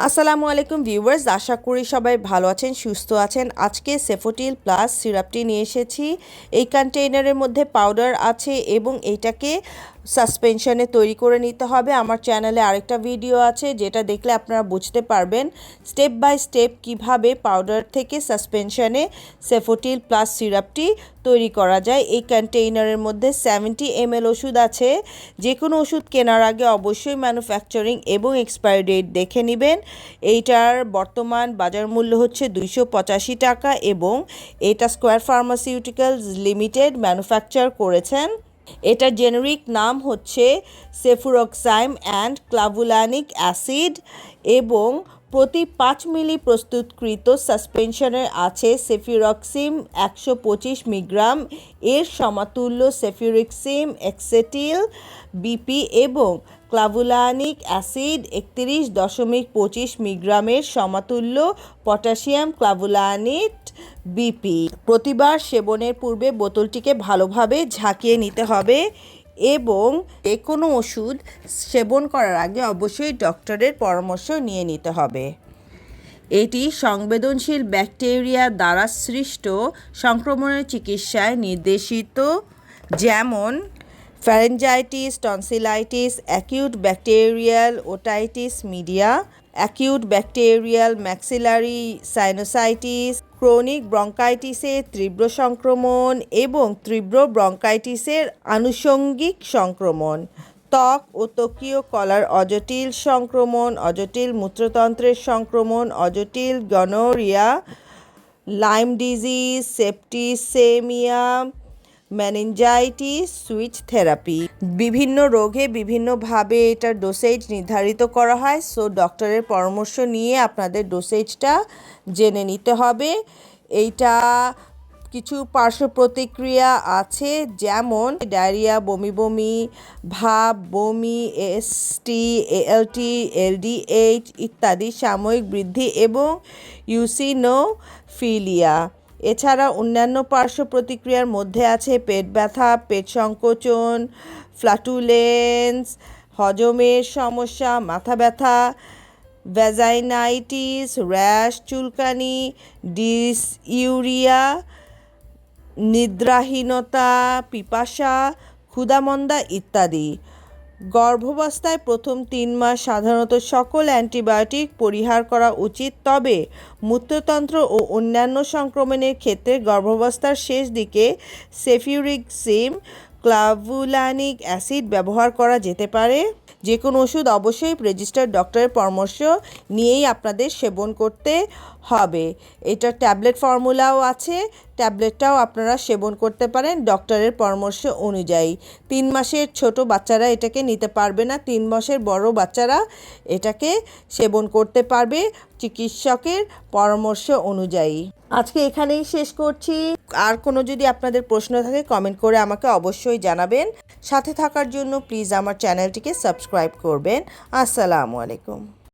আসসালামু আলাইকুম ভিউয়ার্স, আশা করি সবাই ভালো আছেন, সুস্থ আছেন। আজকে সেফোটিল প্লাস সিরাপটি নিয়ে এসেছি। এই কন্টেইনারের মধ্যে পাউডার আছে এবং এইটাকে সাসপেনশনে তৈরি করে নিতে হবে। আমার চ্যানেলে আরেকটা ভিডিও আছে যেটা দেখলে আপনারা বুঝতে পারবেন স্টেপ বাই স্টেপ কিভাবে পাউডার থেকে সাসপেনশনে সেফোটিল প্লাস সিরাপটি তৈরি করা যায়। এই কন্টেইনারের মধ্যে 70 ml ওষুধ আছে। যে কোনো ওষুধ কেনার আগে অবশ্যই ম্যানুফ্যাকচারিং এবং এক্সপায়ারি ডেট দেখে নেবেন। এইটার বর্তমান বাজার মূল্য হচ্ছে 285 টাকা এবং এটা স্কোয়ার ফার্মাসিউটিক্যালস লিমিটেড ম্যানুফ্যাকচার করেছেন। এটার জেনেরিক নাম হচ্ছে সেফুরক্সাইম অ্যান্ড ক্লাভুলানিক অ্যাসিড এবং প্রতি 5 মিলি প্রস্তুতকৃত সাসপেনশনের আছে সেফিরক্সিম 125 মিলিগ্রাম, এর সমতুল্য সেফিরক্সিম এক্সেটিল বিপি এবং ক্লাভুলানিক অ্যাসিড 31.25 মিলিগ্রামের সমতুল্য পটাশিয়াম ক্লাভুলানিট বিপি। প্রতিবার সেবনের পূর্বে বোতলটিকে ভালোভাবে ঝাঁকিয়ে নিতে হবে এবং যে কোনো ওষুধ সেবন করার আগে অবশ্যই ডক্টরের পরামর্শ নিয়ে নিতে হবে। এটি সংবেদনশীল ব্যাকটেরিয়া দ্বারা সৃষ্ট সংক্রমণের চিকিৎসায় নির্দেশিত, যেমন pharyngitis, tonsillitis, acute bacterial otitis media, acute bacterial maxillary sinusitis, chronic ব্রঙ্কাইটিসের তীব্র সংক্রমণ এবং তীব্র ব্রঙ্কাইটিসের আনুষঙ্গিক সংক্রমণ, ত্বক ও ত্বকীয় কলার অজটিল সংক্রমণ, অজটিল মূত্রতন্ত্রের সংক্রমণ, অজটিল gonorrhoea, Lyme disease, septicaemia, meningitis, switch therapy. বিভিন্ন রোগে বিভিন্নভাবে এটার ডোসেজ নির্ধারিত করা হয়। সো ডক্টরের পরামর্শ নিয়ে আপনাদের ডোসেজটা জেনে নিতে হবে। এইটা কিছু পার্শ্ব প্রতিক্রিয়া আছে, যেমন ডায়রিয়া, বমি বমি ভাব, বমি, এসটি, এএলটি, এলডিএইচ ইত্যাদি, সাময়িক বৃদ্ধি এবং ইউসিনোফিলিয়া। এছাড়া অন্যান্য পার্শ্ব প্রতিক্রিয়ার মধ্যে আছে পেট ব্যথা, পেট সংকোচন, ফ্ল্যাটুলেন্স, হজমের সমস্যা, মাথা ব্যথা, ভ্যাজাইনাইটিস, র্যাশ, চুলকানি, ডিসইউরিয়া, নিদ্রাহীনতা, পিপাসা, ক্ষুধামন্দা ইত্যাদি। গর্ভাবস্থায় প্রথম 3 মাস সাধারণত সকল অ্যান্টিবায়োটিক পরিহার করা উচিত, তবে মূত্রতন্ত্র ও অন্যান্য সংক্রমণের ক্ষেত্রে গর্ভাবস্থার শেষ দিকে সেফিউরিক্সিম ক্লাভুলানিক অ্যাসিড ব্যবহার করা যেতে পারে। যে কোনো ওষুধ অবশ্যই রেজিস্টার্ড ডক্টরের পরামর্শ নিয়েই আপনাদের সেবন করতে হবে। এটা ট্যাবলেট ফর্মুলাও আছে, ট্যাবলেটটাও আপনারা সেবন করতে পারেন ডক্টরের পরামর্শ অনুযায়ী। 3 মাসের ছোট বাচ্চারা এটাকে নিতে পারবে না, 3 মাসের বড় বাচ্চারা এটাকে সেবন করতে পারবে চিকিৎসকের পরামর্শ অনুযায়ী। আজকে এখানেই শেষ করছি। আর কোনো যদি আপনাদের প্রশ্ন থাকে কমেন্ট করে আমাকে অবশ্যই জানাবেন। সাথে থাকার জন্য প্লিজ আমার চ্যানেলটিকে সাবস্ক্রাইব করবেন। আসসালামু আলাইকুম।